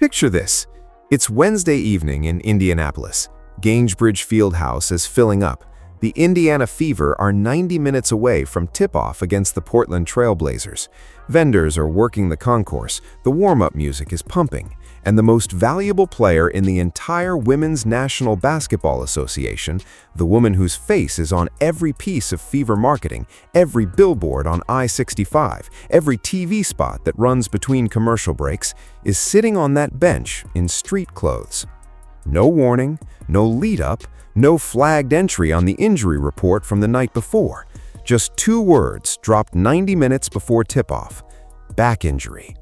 Picture this. It's Wednesday evening in Indianapolis. Gainsbridge Fieldhouse is filling up. The Indiana Fever are 90 minutes away from tip-off against the Portland Trail Blazers. Vendors are working the concourse, the warm-up music is pumping, and the most valuable player in the entire Women's National Basketball Association, the woman whose face is on every piece of Fever marketing, every billboard on I-65, every TV spot that runs between commercial breaks, is sitting on that bench in street clothes. No warning, no lead-up, no flagged entry on the injury report from the night before. Just 2 words dropped 90 minutes before tip-off: back injury.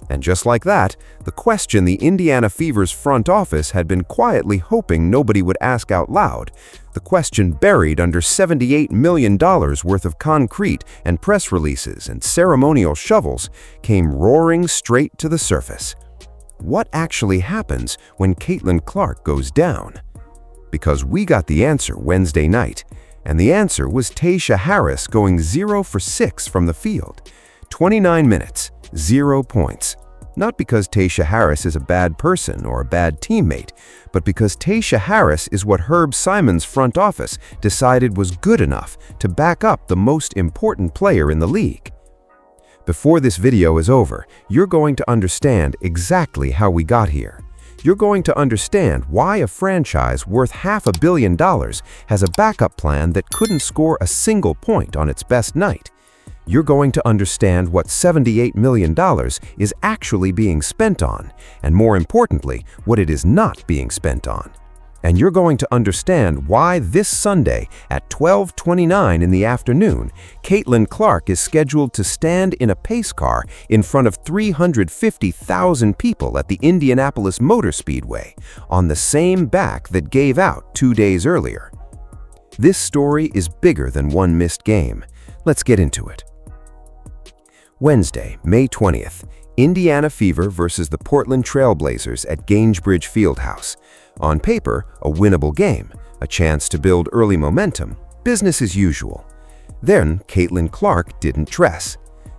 And just like that, the question the Indiana Fever's front office had been quietly hoping nobody would ask out loud, the question buried under $78 million worth of concrete and press releases and ceremonial shovels, came roaring straight to the surface. What actually happens when Caitlin Clark goes down? Because we got the answer Wednesday night, and the answer was Tayasha Harris going 0 for 6 from the field. 29 minutes, 0 points. Not because Tayasha Harris is a bad person or a bad teammate, but because Tayasha Harris is what Herb Simon's front office decided was good enough to back up the most important player in the league. Before this video is over, you're going to understand exactly how we got here. You're going to understand why a franchise worth $500 million has a backup plan that couldn't score a single point on its best night. You're going to understand what $78 million is actually being spent on, and more importantly, what it is not being spent on. And you're going to understand why this Sunday at 12:29 in the afternoon, Caitlin Clark is scheduled to stand in a pace car in front of 350,000 people at the Indianapolis Motor Speedway on the same back that gave out 2 days earlier. This story is bigger than one missed game. Let's get into it. Wednesday, May 20th, Indiana Fever versus the Portland Trail Blazers at Gainsbridge Fieldhouse. On paper, a winnable game, a chance to build early momentum, business as usual. Then, Caitlin Clark didn't dress.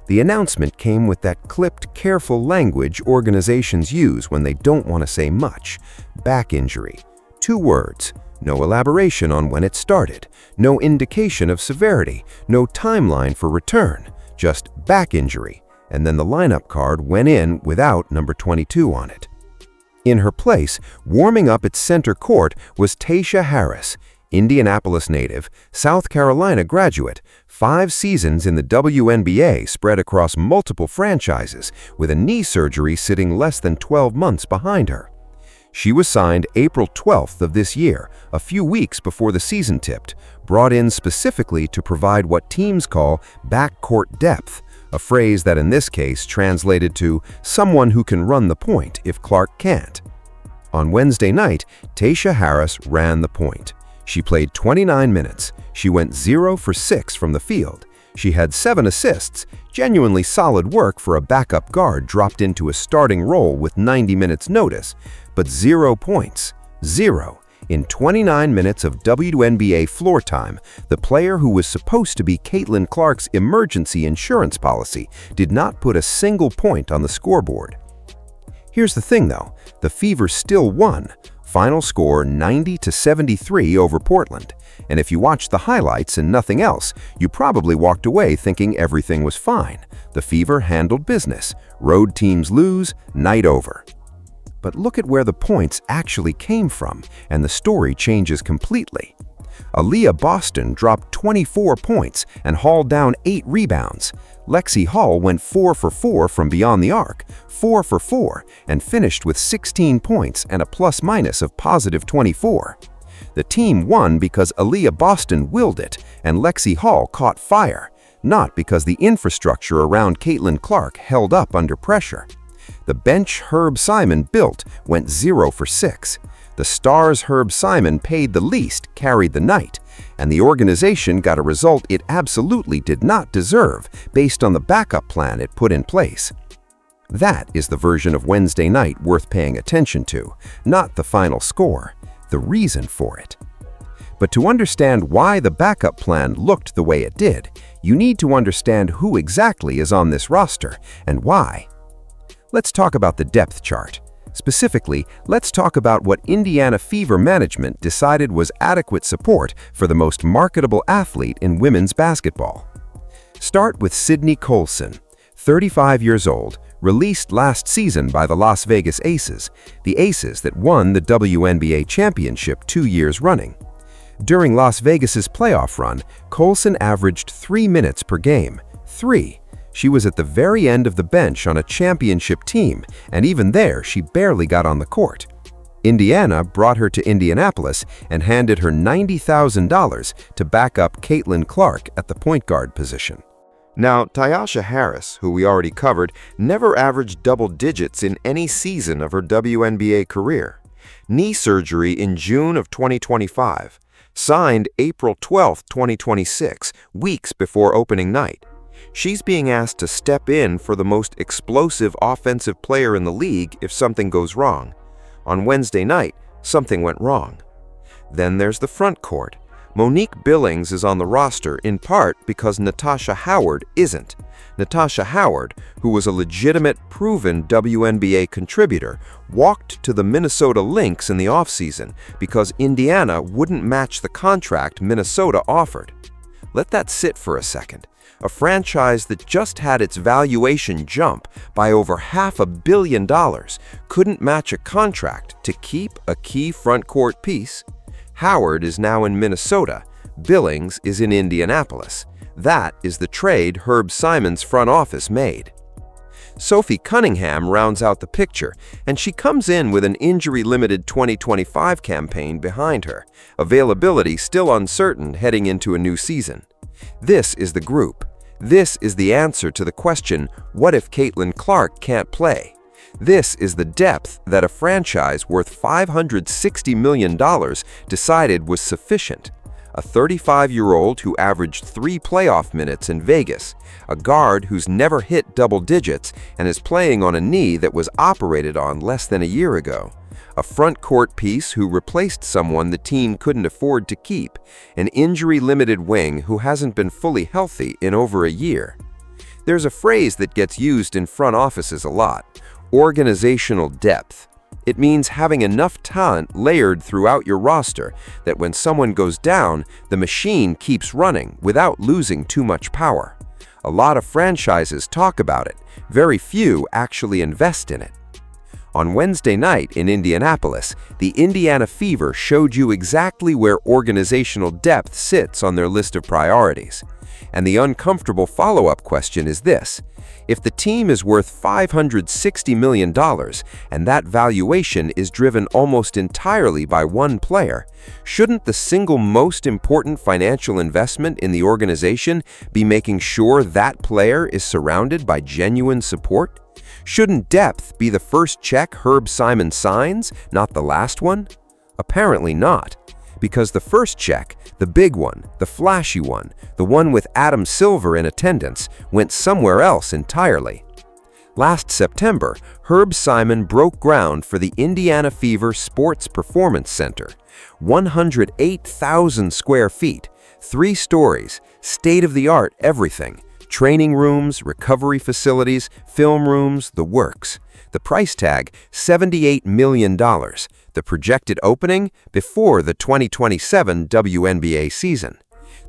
The announcement came with that clipped, careful language organizations use when they don't want to say much: back injury. 2 words, no elaboration on when it started, no indication of severity, no timeline for return, just back injury. And then the lineup card went in without number 22 on it. In her place, warming up at center court, was Tayasha Harris, Indianapolis native, South Carolina graduate, 5 seasons in the WNBA spread across multiple franchises, with a knee surgery sitting less than 12 months behind her. She was signed April 12th of this year, a few weeks before the season tipped, brought in specifically to provide what teams call backcourt depth, a phrase that in this case translated to someone who can run the point if Clark can't. On Wednesday night, Tayasha Harris ran the point. She played 29 minutes. She went 0 for 6 from the field. She had 7 assists, genuinely solid work for a backup guard dropped into a starting role with 90 minutes notice, but 0 points. 0. In 29 minutes of WNBA floor time, the player who was supposed to be Caitlin Clark's emergency insurance policy did not put a single point on the scoreboard. Here's the thing though, the Fever still won. Final score 90-73 over Portland. And if you watched the highlights and nothing else, you probably walked away thinking everything was fine. The Fever handled business. Road teams lose, night over. But look at where the points actually came from, and the story changes completely. Aliyah Boston dropped 24 points and hauled down 8 rebounds. Lexi Hall went 4 for 4 from beyond the arc, 4 for 4, and finished with 16 points and a plus-minus of positive 24. The team won because Aliyah Boston willed it and Lexi Hall caught fire, not because the infrastructure around Caitlin Clark held up under pressure. The bench Herb Simon built went 0 for 6. The stars Herb Simon paid the least carried the night, and the organization got a result it absolutely did not deserve based on the backup plan it put in place. That is the version of Wednesday night worth paying attention to, not the final score, the reason for it. But to understand why the backup plan looked the way it did, you need to understand who exactly is on this roster and why. Let's talk about the depth chart. Specifically, let's talk about what Indiana Fever management decided was adequate support for the most marketable athlete in women's basketball. Start with Sydney Colson, 35 years old, released last season by the Las Vegas Aces, the Aces that won the WNBA championship 2 years running. During Las Vegas's playoff run, Colson averaged 3 minutes per game. 3. She was at the very end of the bench on a championship team, and even there, she barely got on the court. Indiana brought her to Indianapolis and handed her $90,000 to back up Caitlin Clark at the point guard position. Now, Tayasha Harris, who we already covered, never averaged double digits in any season of her WNBA career. Knee surgery in June of 2025. Signed April 12, 2026, weeks before opening night. She's being asked to step in for the most explosive offensive player in the league if something goes wrong. On Wednesday night, something went wrong. Then there's the front court. Monique Billings is on the roster in part because Natasha Howard isn't. Natasha Howard, who was a legitimate, proven WNBA contributor, walked to the Minnesota Lynx in the offseason because Indiana wouldn't match the contract Minnesota offered. Let that sit for a second. A franchise that just had its valuation jump by over $500 million couldn't match a contract to keep a key front court piece. Howard is now in Minnesota. Billings is in Indianapolis. That is the trade Herb Simon's front office made. Sophie Cunningham rounds out the picture, and she comes in with an injury-limited 2025 campaign behind her, availability still uncertain heading into a new season. This is the group. This is the answer to the question, what if Caitlin Clark can't play? This is the depth that a franchise worth $560 million decided was sufficient. A 35-year-old who averaged 3 playoff minutes in Vegas, a guard who's never hit double digits and is playing on a knee that was operated on less than a year ago. A front court piece who replaced someone the team couldn't afford to keep, an injury-limited wing who hasn't been fully healthy in over a year. There's a phrase that gets used in front offices a lot, organizational depth. It means having enough talent layered throughout your roster that when someone goes down, the machine keeps running without losing too much power. A lot of franchises talk about it, very few actually invest in it. On Wednesday night in Indianapolis, the Indiana Fever showed you exactly where organizational depth sits on their list of priorities. And the uncomfortable follow-up question is this: if the team is worth $560 million and that valuation is driven almost entirely by one player, shouldn't the single most important financial investment in the organization be making sure that player is surrounded by genuine support? Shouldn't depth be the first check Herb Simon signs, not the last one? Apparently not. Because the first check, the big one, the flashy one, the one with Adam Silver in attendance, went somewhere else entirely. Last September, Herb Simon broke ground for the Indiana Fever Sports Performance Center. 108,000 square feet, 3 stories, state-of-the-art everything. Training rooms, recovery facilities, film rooms, the works. The price tag, $78 million. The projected opening, before the 2027 WNBA season.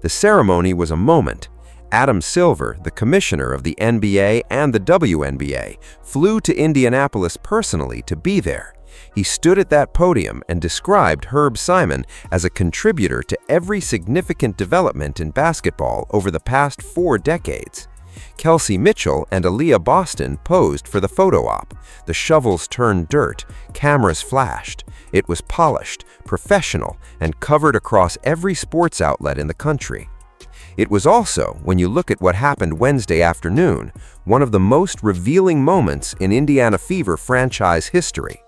The ceremony was a moment. Adam Silver, the commissioner of the NBA and the WNBA, flew to Indianapolis personally to be there. He stood at that podium and described Herb Simon as a contributor to every significant development in basketball over the past 4 decades. Kelsey Mitchell and Aaliyah Boston posed for the photo op. The shovels turned dirt, cameras flashed. It was polished, professional, and covered across every sports outlet in the country. It was also, when you look at what happened Wednesday afternoon, one of the most revealing moments in Indiana Fever franchise history.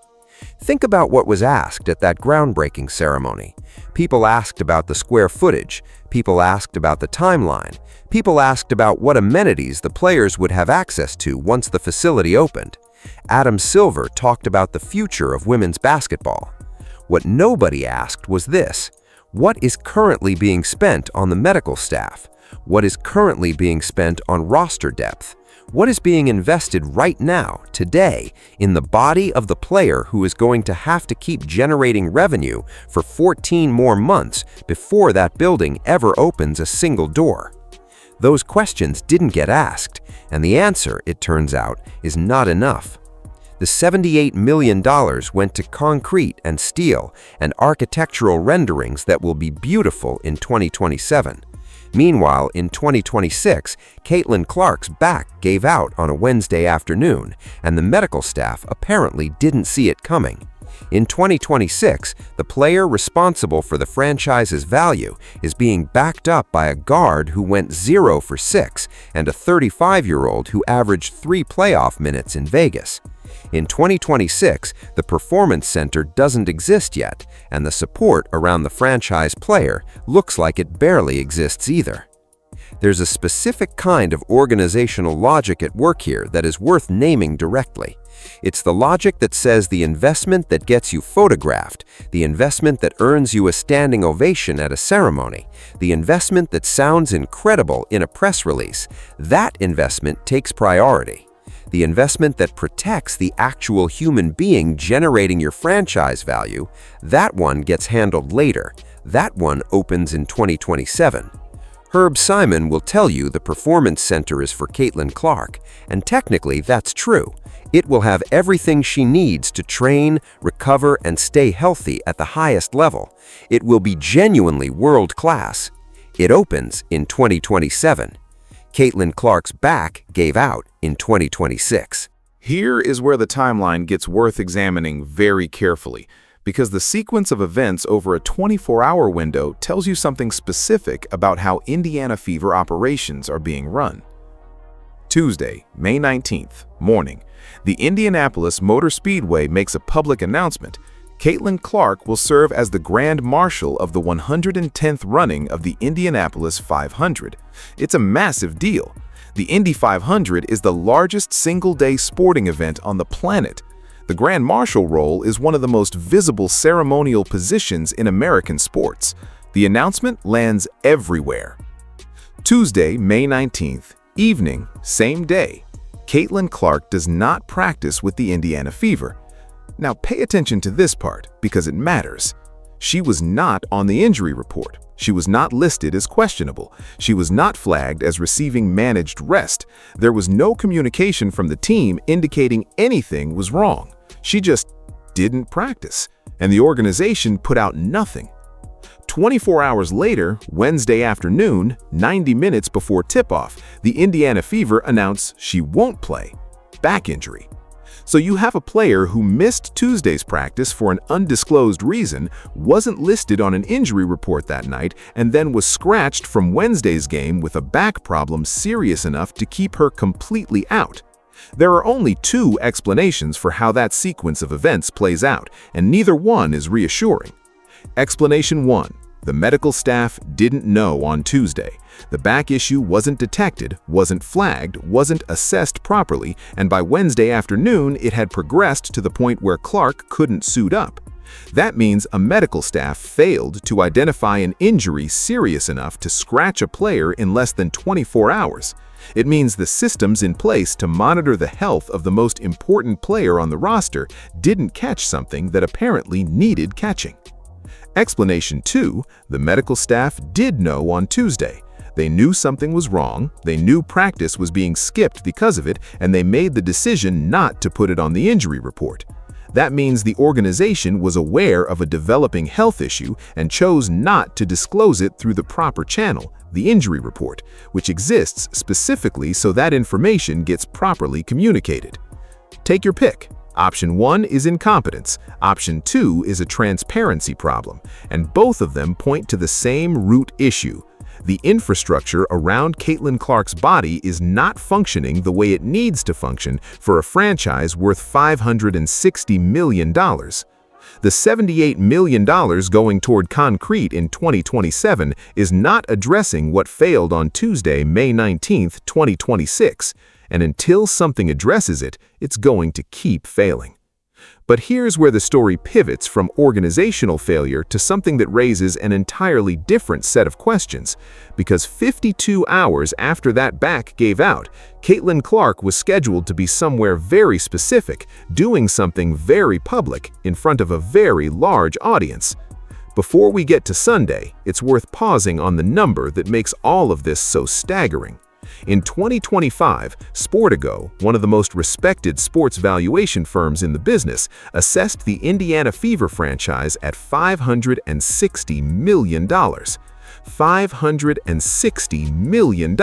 Think about what was asked at that groundbreaking ceremony. People asked about the square footage. People asked about the timeline. People asked about what amenities the players would have access to once the facility opened. Adam Silver talked about the future of women's basketball. What nobody asked was this: what is currently being spent on the medical staff? What is currently being spent on roster depth? What is being invested right now, today, in the body of the player who is going to have to keep generating revenue for 14 more months before that building ever opens a single door? Those questions didn't get asked, and the answer, it turns out, is not enough. The $78 million went to concrete and steel and architectural renderings that will be beautiful in 2027. Meanwhile, in 2026, Caitlin Clark's back gave out on a Wednesday afternoon, and the medical staff apparently didn't see it coming. In 2026, the player responsible for the franchise's value is being backed up by a guard who went 0 for 6 and a 35-year-old who averaged 3 playoff minutes in Vegas. In 2026, the Performance Center doesn't exist yet, and the support around the franchise player looks like it barely exists either. There's a specific kind of organizational logic at work here that is worth naming directly. It's the logic that says the investment that gets you photographed, the investment that earns you a standing ovation at a ceremony, the investment that sounds incredible in a press release, that investment takes priority. The investment that protects the actual human being generating your franchise value, that one gets handled later. That one opens in 2027. Herb Simon will tell you the Performance Center is for Caitlin Clark, and technically that's true. It will have everything she needs to train, recover, and stay healthy at the highest level. It will be genuinely world-class. It opens in 2027. Caitlin Clark's back gave out in 2026. Here is where the timeline gets worth examining very carefully, because the sequence of events over a 24-hour window tells you something specific about how Indiana Fever operations are being run. Tuesday, May 19th, morning, the Indianapolis Motor Speedway makes a public announcement. Caitlin Clark will serve as the Grand Marshal of the 110th running of the Indianapolis 500. It's a massive deal. The Indy 500 is the largest single-day sporting event on the planet. The Grand Marshal role is one of the most visible ceremonial positions in American sports. The announcement lands everywhere. Tuesday, May 19th, evening, same day. Caitlin Clark does not practice with the Indiana Fever. Now pay attention to this part because it matters. She was not on the injury report. She was not listed as questionable. She was not flagged as receiving managed rest. There was no communication from the team indicating anything was wrong. She just didn't practice, and the organization put out nothing. 24 hours later, Wednesday afternoon, 90 minutes before tip-off, the Indiana Fever announced she won't play. Back injury. So you have a player who missed Tuesday's practice for an undisclosed reason, wasn't listed on an injury report that night, and then was scratched from Wednesday's game with a back problem serious enough to keep her completely out. There are only 2 explanations for how that sequence of events plays out, and neither one is reassuring. Explanation 1. The medical staff didn't know on Tuesday. The back issue wasn't detected, wasn't flagged, wasn't assessed properly, and by Wednesday afternoon it had progressed to the point where Clark couldn't suit up. That means a medical staff failed to identify an injury serious enough to scratch a player in less than 24 hours. It means the systems in place to monitor the health of the most important player on the roster didn't catch something that apparently needed catching. Explanation 2, the medical staff did know on Tuesday. They knew something was wrong, they knew practice was being skipped because of it, and they made the decision not to put it on the injury report. That means the organization was aware of a developing health issue and chose not to disclose it through the proper channel, the injury report, which exists specifically so that information gets properly communicated. Take your pick. Option 1 is incompetence, option 2 is a transparency problem, and both of them point to the same root issue. The infrastructure around Caitlin Clark's body is not functioning the way it needs to function for a franchise worth $560 million. The $78 million going toward concrete in 2027 is not addressing what failed on Tuesday, May 19, 2026. And until something addresses it, it's going to keep failing. But here's where the story pivots from organizational failure to something that raises an entirely different set of questions. Because 52 hours after that back gave out, Caitlin Clark was scheduled to be somewhere very specific, doing something very public in front of a very large audience. Before we get to Sunday, it's worth pausing on the number that makes all of this so staggering. In 2025, Sportigo, one of the most respected sports valuation firms in the business, assessed the Indiana Fever franchise at $560 million. $560 million.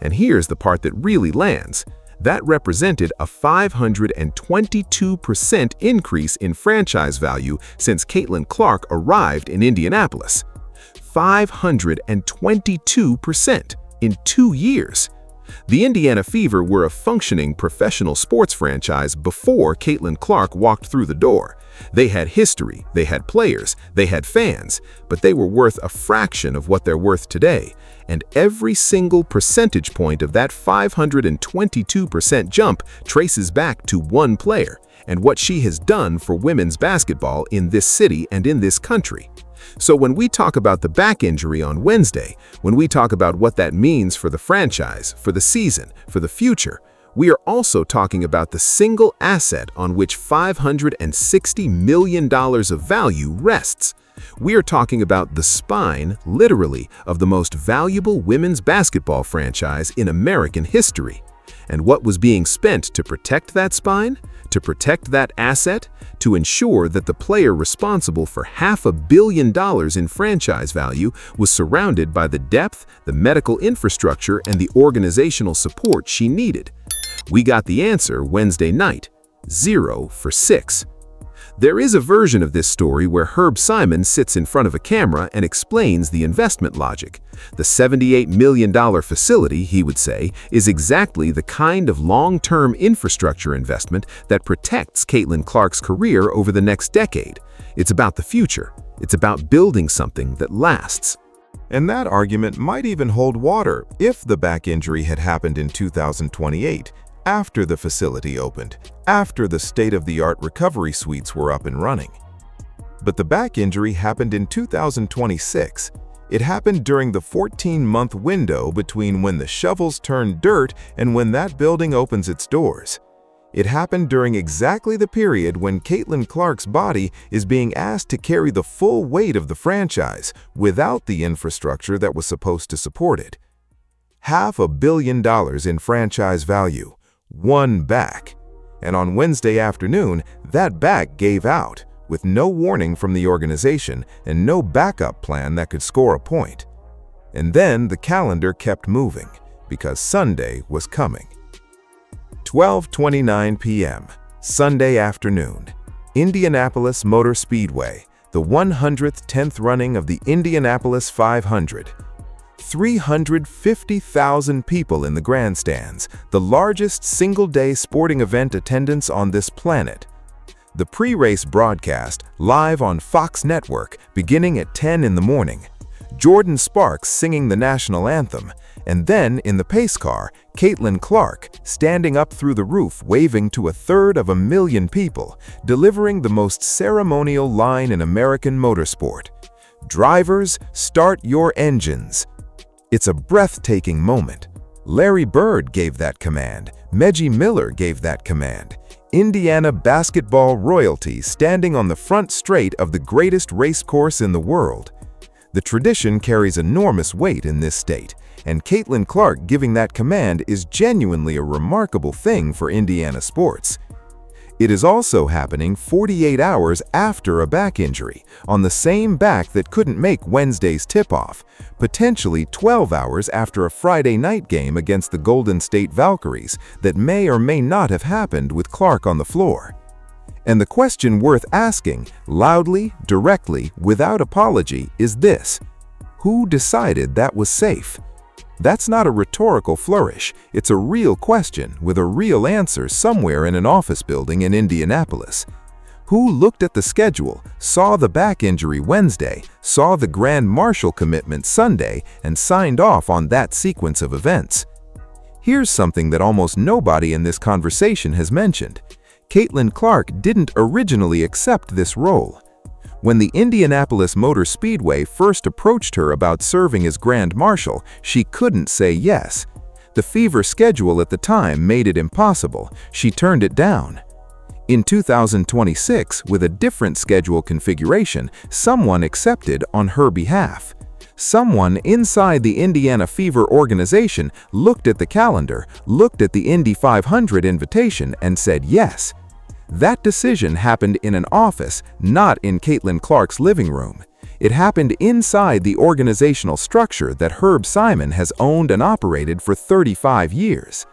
And here's the part that really lands. That represented a 522% increase in franchise value since Caitlin Clark arrived in Indianapolis. 522%. In 2 years. The Indiana Fever were a functioning professional sports franchise before Caitlin Clark walked through the door. They had history, they had players, they had fans, but they were worth a fraction of what they're worth today. And every single percentage point of that 522% jump traces back to one player and what she has done for women's basketball in this city and in this country. So when we talk about the back injury on Wednesday, when we talk about what that means for the franchise, for the season, for the future, we are also talking about the single asset on which $560 million of value rests. We are talking about the spine, literally, of the most valuable women's basketball franchise in American history. And what was being spent to protect that spine? To protect that asset? To ensure that the player responsible for $500 million in franchise value was surrounded by the depth, the medical infrastructure, and the organizational support she needed. We got the answer Wednesday night, 0 for 6. There is a version of this story where Herb Simon sits in front of a camera and explains the investment logic. The $78 million facility, he would say, is exactly the kind of long-term infrastructure investment that protects Caitlin Clark's career over the next decade. It's about the future. It's about building something that lasts. And that argument might even hold water if the back injury had happened in 2028, after the facility opened, after the state-of-the-art recovery suites were up and running. But the back injury happened in 2026. It happened during the 14-month window between when the shovels turn dirt and when that building opens its doors. It happened during exactly the period when Caitlin Clark's body is being asked to carry the full weight of the franchise without the infrastructure that was supposed to support it. $500 million in franchise value. One back. And on Wednesday afternoon, that back gave out, with no warning from the organization and no backup plan that could score a point. And then the calendar kept moving, because Sunday was coming. 12:29 p.m., Sunday afternoon, Indianapolis Motor Speedway, the 110th running of the Indianapolis 500. 350,000 people in the grandstands, the largest single-day sporting event attendance on this planet. The pre-race broadcast, live on Fox Network, beginning at 10 in the morning. Jordan Sparks singing the national anthem, and then in the pace car, Caitlin Clark standing up through the roof waving to 250,000 people, delivering the most ceremonial line in American motorsport. Drivers, start your engines. It's a breathtaking moment. Larry Bird gave that command. Meggie Miller gave that command. Indiana basketball royalty standing on the front straight of the greatest race course in the world. The tradition carries enormous weight in this state, and Caitlin Clark giving that command is genuinely a remarkable thing for Indiana sports. It is also happening 48 hours after a back injury, on the same back that couldn't make Wednesday's tip-off, potentially 12 hours after a Friday night game against the Golden State Valkyries that may or may not have happened with Clark on the floor. And the question worth asking, loudly, directly, without apology, is this: who decided that was safe? That's not a rhetorical flourish, it's a real question with a real answer somewhere in an office building in Indianapolis. Who looked at the schedule, saw the back injury Wednesday, saw the Grand Marshal commitment Sunday, and signed off on that sequence of events? Here's something that almost nobody in this conversation has mentioned. Caitlin Clark didn't originally accept this role. When the Indianapolis Motor Speedway first approached her about serving as Grand Marshal, she couldn't say yes. The Fever schedule at the time made it impossible. She turned it down. In 2026, with a different schedule configuration, someone accepted on her behalf. Someone inside the Indiana Fever organization looked at the calendar, looked at the Indy 500 invitation, and said yes. That decision happened in an office, not in Caitlin Clark's living room. It happened inside the organizational structure that Herb Simon has owned and operated for 35 years.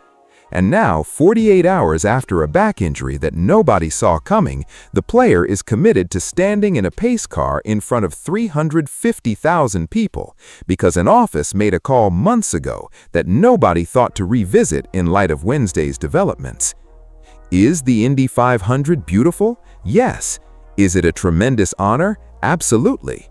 And now, 48 hours after a back injury that nobody saw coming, the player is committed to standing in a pace car in front of 350,000 people because an office made a call months ago that nobody thought to revisit in light of Wednesday's developments. Is the Indy 500 beautiful? Yes. Is it a tremendous honor? Absolutely.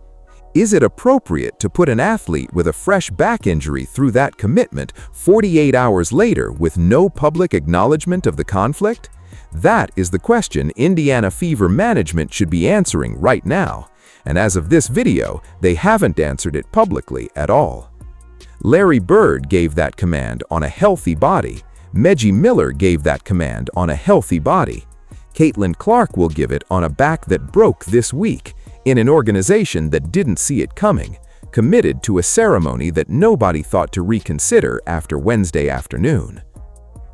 Is it appropriate to put an athlete with a fresh back injury through that commitment 48 hours later with no public acknowledgement of the conflict? That is the question Indiana Fever management should be answering right now. And as of this video, they haven't answered it publicly at all. Larry Bird gave that command on a healthy body. Meggie Miller gave that command on a healthy body. Caitlin Clark will give it on a back that broke this week, in an organization that didn't see it coming, committed to a ceremony that nobody thought to reconsider after Wednesday afternoon.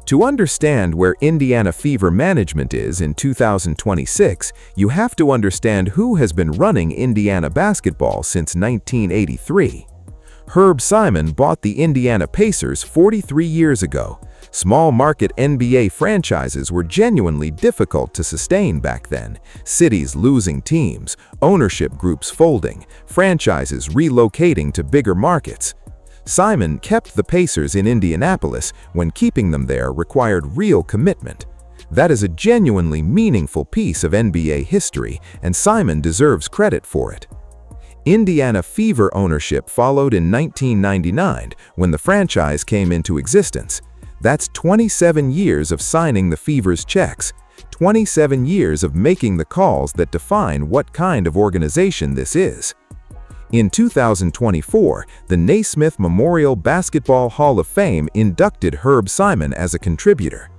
To understand where Indiana Fever management is in 2026, you have to understand who has been running Indiana basketball since 1983. Herb Simon bought the Indiana Pacers 43 years ago. Small-market NBA franchises were genuinely difficult to sustain back then. Cities losing teams, ownership groups folding, franchises relocating to bigger markets. Simon kept the Pacers in Indianapolis when keeping them there required real commitment. That is a genuinely meaningful piece of NBA history, and Simon deserves credit for it. Indiana Fever ownership followed in 1999 when the franchise came into existence. That's 27 years of signing the Fever's checks, 27 years of making the calls that define what kind of organization this is. In 2024, the Naismith Memorial Basketball Hall of Fame inducted Herb Simon as a contributor.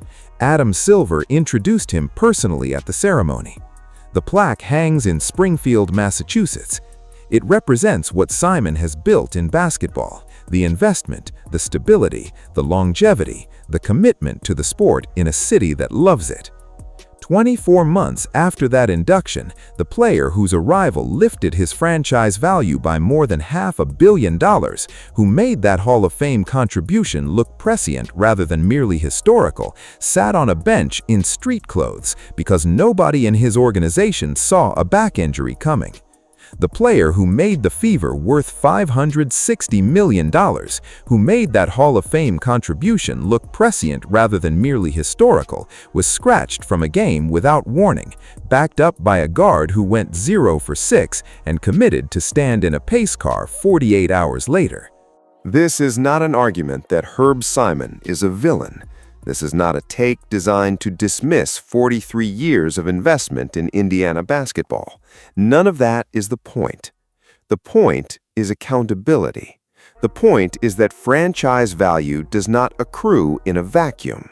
Adam Silver introduced him personally at the ceremony. The plaque hangs in Springfield, Massachusetts. It represents what Simon has built in basketball: the investment, the stability, the longevity, the commitment to the sport in a city that loves it. 24 months after that induction, the player whose arrival lifted his franchise value by more than $500 million, who made that Hall of Fame contribution look prescient rather than merely historical, sat on a bench in street clothes because nobody in his organization saw a back injury coming. The player who made the Fever worth $560 million, who made that Hall of Fame contribution look prescient rather than merely historical, was scratched from a game without warning, backed up by a guard who went 0 for 6 and committed to stand in a pace car 48 hours later. This is not an argument that Herb Simon is a villain. This is not a take designed to dismiss 43 years of investment in Indiana basketball. None of that is the point. The point is accountability. The point is that franchise value does not accrue in a vacuum.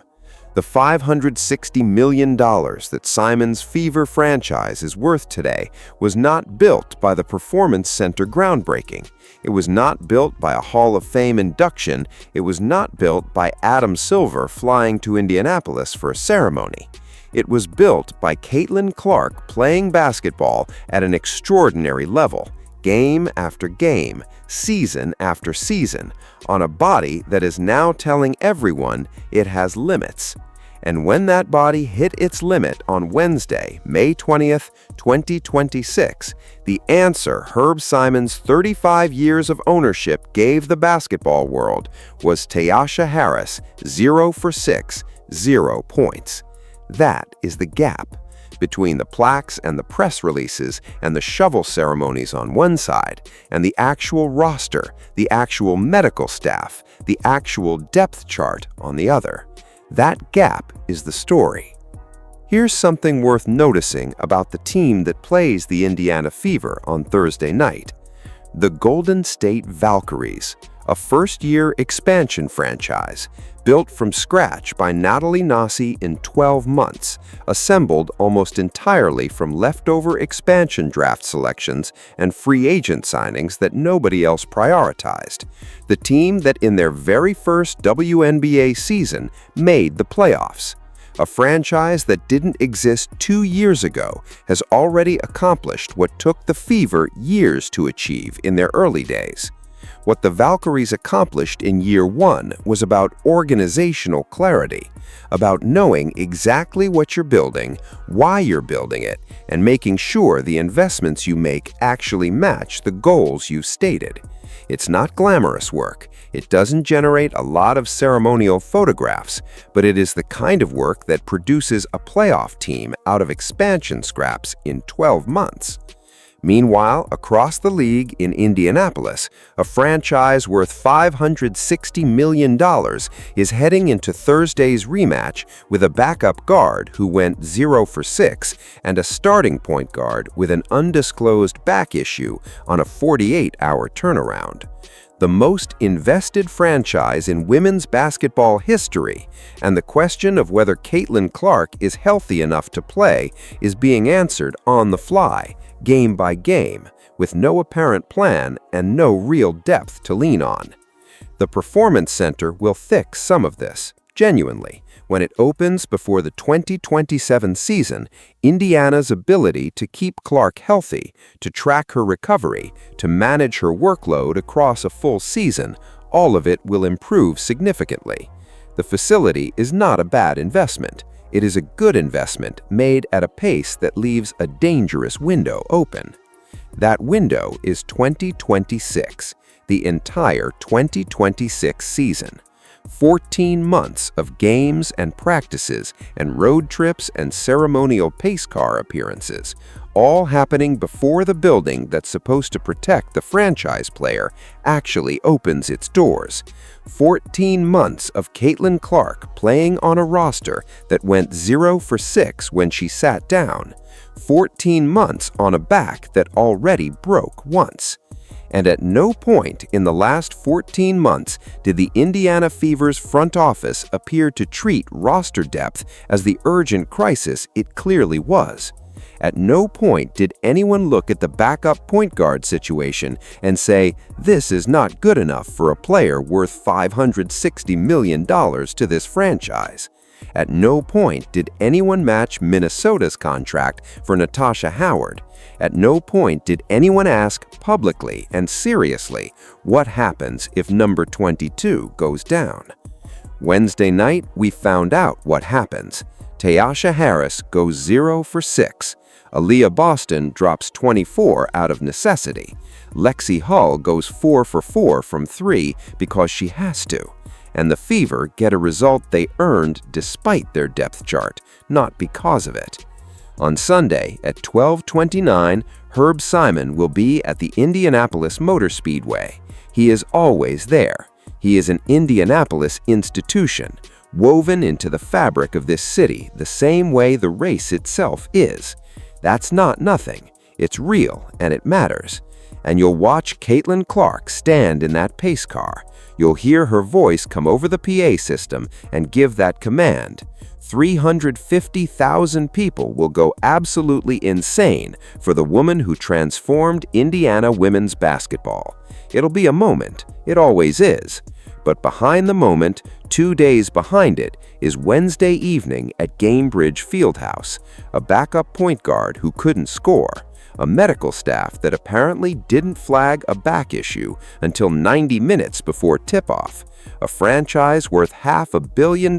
The $560 million that Simon's Fever franchise is worth today was not built by the Performance Center groundbreaking. It was not built by a Hall of Fame induction. It was not built by Adam Silver flying to Indianapolis for a ceremony. It was built by Caitlin Clark playing basketball at an extraordinary level, game after game, season after season, on a body that is now telling everyone it has limits. And when that body hit its limit on Wednesday, May 20th, 2026, the answer Herb Simon's 35 years of ownership gave the basketball world was Tayasha Harris, 0 for 6, 0 points. That is the gap between the plaques and the press releases and the shovel ceremonies on one side, and the actual roster, the actual medical staff, the actual depth chart on the other. That gap is the story. Here's something worth noticing about the team that plays the Indiana Fever on Thursday night. The Golden State Valkyries, a first-year expansion franchise, built from scratch by Natalie Nasi in 12 months, assembled almost entirely from leftover expansion draft selections and free agent signings that nobody else prioritized. The team that in their very first WNBA season made the playoffs. A franchise that didn't exist 2 years ago has already accomplished what took the Fever years to achieve in their early days. What the Valkyries accomplished in year 1 was about organizational clarity, about knowing exactly what you're building, why you're building it, and making sure the investments you make actually match the goals you've stated. It's not glamorous work. It doesn't generate a lot of ceremonial photographs, but it is the kind of work that produces a playoff team out of expansion scraps in 12 months. Meanwhile, across the league in Indianapolis, a franchise worth $560 million is heading into Thursday's rematch with a backup guard who went 0 for 6 and a starting point guard with an undisclosed back issue on a 48-hour turnaround. The most invested franchise in women's basketball history, and the question of whether Caitlin Clark is healthy enough to play is being answered on the fly, game by game, with no apparent plan and no real depth to lean on. The Performance Center will fix some of this, genuinely. When it opens before the 2027 season, Indiana's ability to keep Clark healthy, to track her recovery, to manage her workload across a full season, all of it will improve significantly. The facility is not a bad investment. It is a good investment made at a pace that leaves a dangerous window open. That window is 2026, the entire 2026 season. 14 months of games and practices and road trips and ceremonial pace car appearances, all happening before the building that's supposed to protect the franchise player actually opens its doors. 14 months of Caitlin Clark playing on a roster that went 0 for 6 when she sat down. 14 months on a back that already broke once. And at no point in the last 14 months did the Indiana Fever's front office appear to treat roster depth as the urgent crisis it clearly was. At no point did anyone look at the backup point guard situation and say, this is not good enough for a player worth $560 million to this franchise. At no point did anyone match Minnesota's contract for Tayasha Harris. At no point did anyone ask publicly and seriously what happens if number 22 goes down. Wednesday night, we found out what happens. Tayasha Harris goes 0 for 6. Aaliyah Boston drops 24 out of necessity. Lexi Hull goes 4 for 4 from 3 because she has to. And the Fever get a result they earned despite their depth chart, not because of it. On Sunday at 12:29, Herb Simon will be at the Indianapolis Motor Speedway. He is always there. He is an Indianapolis institution, woven into the fabric of this city the same way the race itself is. That's not nothing. It's real and it matters. And you'll watch Caitlin Clark stand in that pace car. You'll hear her voice come over the PA system and give that command. 350,000 people will go absolutely insane for the woman who transformed Indiana women's basketball. It'll be a moment. It always is. But behind the moment, 2 days behind it, is Wednesday evening at Gainbridge Fieldhouse, a backup point guard who couldn't score, a medical staff that apparently didn't flag a back issue until 90 minutes before tip-off, a franchise worth $500 million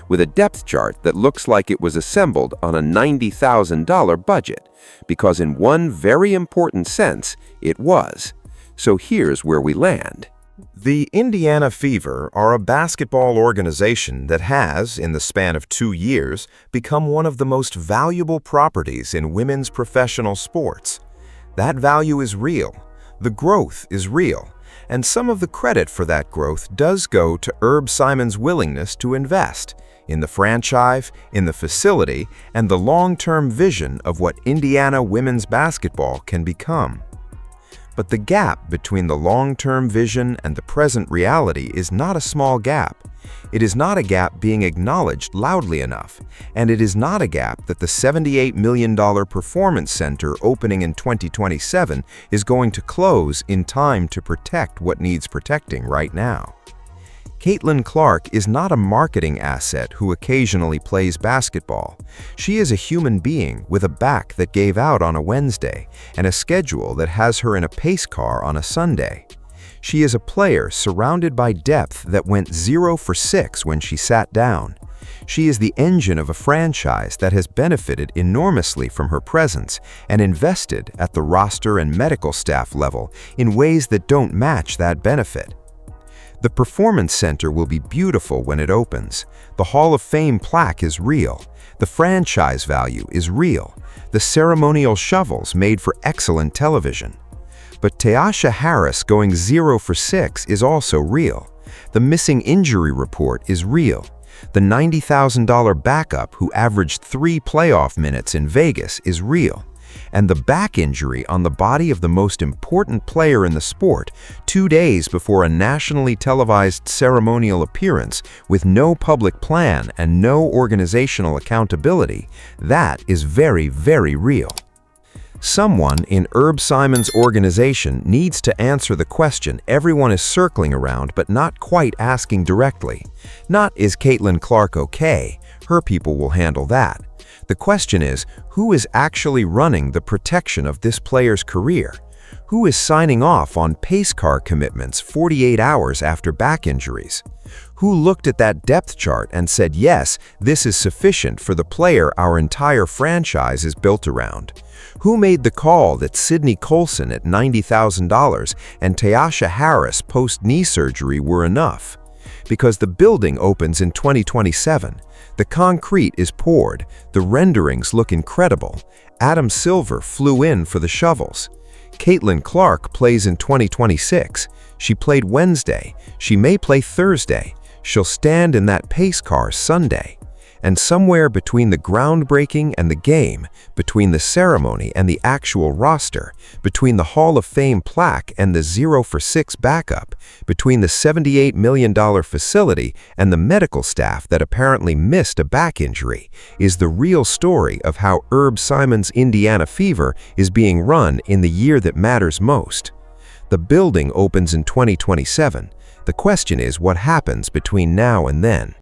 with a depth chart that looks like it was assembled on a $90,000 budget, because in one very important sense, it was. So here's where we land. The Indiana Fever are a basketball organization that has, in the span of 2 years, become one of the most valuable properties in women's professional sports. That value is real, the growth is real, and some of the credit for that growth does go to Herb Simon's willingness to invest. in the franchise, in the facility, and the long-term vision of what Indiana women's basketball can become. But the gap between the long-term vision and the present reality is not a small gap. It is not a gap being acknowledged loudly enough, and it is not a gap that the $78 million performance center opening in 2027 is going to close in time to protect what needs protecting right now. Caitlin Clark is not a marketing asset who occasionally plays basketball. She is a human being with a back that gave out on a Wednesday and a schedule that has her in a pace car on a Sunday. She is a player surrounded by depth that went 0 for 6 when she sat down. She is the engine of a franchise that has benefited enormously from her presence and invested at the roster and medical staff level in ways that don't match that benefit. The Performance Center will be beautiful when it opens. The Hall of Fame plaque is real. The franchise value is real. The ceremonial shovels made for excellent television. But Tayasha Harris going 0 for 6 is also real. The missing injury report is real. The $90,000 backup who averaged 3 playoff minutes in Vegas is real. And the back injury on the body of the most important player in the sport 2 days before a nationally televised ceremonial appearance with no public plan and no organizational accountability, that is very, very real. Someone in Herb Simon's organization needs to answer the question everyone is circling around but not quite asking directly. Not, is Caitlin Clark okay? Her people will handle that. The question is, who is actually running the protection of this player's career? Who is signing off on pace car commitments 48 hours after back injuries? Who looked at that depth chart and said, yes, this is sufficient for the player our entire franchise is built around? Who made the call that Sydney Colson at $90,000 and Tayasha Harris post-knee surgery were enough? Because the building opens in 2027. The concrete is poured. The renderings look incredible. Adam Silver flew in for the shovels. Caitlin Clark plays in 2026. She played Wednesday. She may play Thursday. She'll stand in that pace car Sunday. And somewhere between the groundbreaking and the game, between the ceremony and the actual roster, between the Hall of Fame plaque and the 0 for 6 backup, between the $78 million facility and the medical staff that apparently missed a back injury, is the real story of how Herb Simon's Indiana Fever is being run in the year that matters most. The building opens in 2027. The question is what happens between now and then.